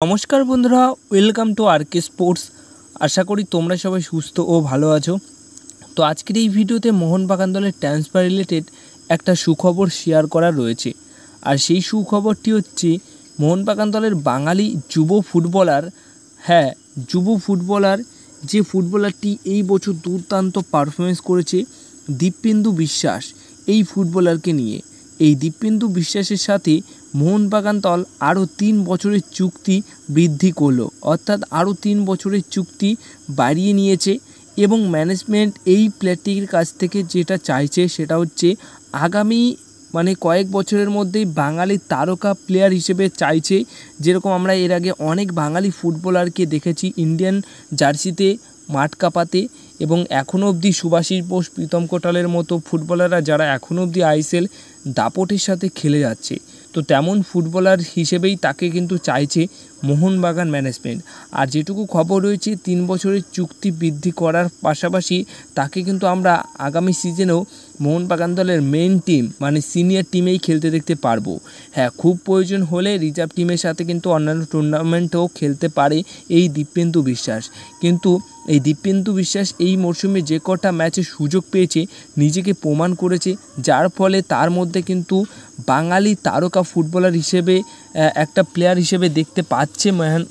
নমস্কার বন্ধুরা, welcome to আরকে sports. আশা করি তোমরা সবাই সুস্থ ও ভালো আছো। তো আজকের এই ভিডিওতে মোহনবাগান দলের ট্রান্সফার রিলেটেড একটা সুখবর শেয়ার করা রয়েছে। আর সেই সুখবরটি হচ্ছে মোহনবাগান দলের বাঙালি যুব ফুটবলার, যে ফুটবলারটি এই বছর দুর্দান্ত পারফরমেন্স করেছে, দীপেন্দু বিশ্বাস। এই ফুটবলারকে নিয়ে এই দীপেন্দু বিশ্বাসের সাথে মোহনবাগান দল আরও 3 বছরের চুক্তি বৃদ্ধি করলো, অর্থাৎ আরও 3 বছরের চুক্তি বাড়িয়ে নিয়েছে। এবং ম্যানেজমেন্ট এই প্লেয়ারটির কাছ থেকে যেটা চাইছে সেটা হচ্ছে আগামী কয়েক বছরের মধ্যেই বাঙালি তারকা প্লেয়ার হিসেবে চাইছে। যেরকম আমরা এর আগে অনেক বাঙালি ফুটবলারকে দেখেছি ইন্ডিয়ান জার্সিতে মাঠ কাঁপাতে, এবং এখনও অবধি সুভাষিস বোস, প্রীতম কোটালের মতো ফুটবলাররা যারা এখনও অবধি আইএসএল দাপটের সাথে খেলে যাচ্ছে, তো তেমন ফুটবলার হিসেবেই তাকে কিন্তু চাইছে মোহনবাগান ম্যানেজমেন্ট। আর যেটুকু খবর রয়েছে 3 বছরের চুক্তি বৃদ্ধি করার পাশাপাশি তাকে কিন্তু আমরা আগামী সিজনেও মোহনবাগান দলের মেন টিম সিনিয়র টিমেই খেলতে দেখতে পারবো। খুব প্রয়োজন হলে রিজার্ভ টিমের সাথে কিন্তু অন্যান্য টুর্নামেন্টেও খেলতে পারে এই দীপেন্দু বিশ্বাস। কিন্তু এই দীপেন্দু বিশ্বাস এই মরশুমে যে কটা ম্যাচে সুযোগ পেয়েছে নিজেকে প্রমাণ করেছে, যার ফলে তার মধ্যে কিন্তু বাঙালি তারকা ফুটবলার হিসেবে একটা প্লেয়ার হিসেবে দেখতে পাচ্ছে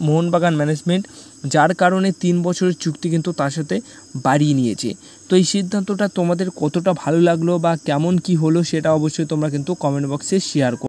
মোহনবাগান ম্যানেজমেন্ট, যার কারণে 3 বছরের চুক্তি কিন্তু তার সাথে বাড়িয়ে নিয়েছে। তো এই সিদ্ধান্তটা তোমাদের কতটা ভালো লাগলো বা কেমন কি হলো সেটা অবশ্যই তোমরা কিন্তু কমেন্ট বক্সে শেয়ার করো।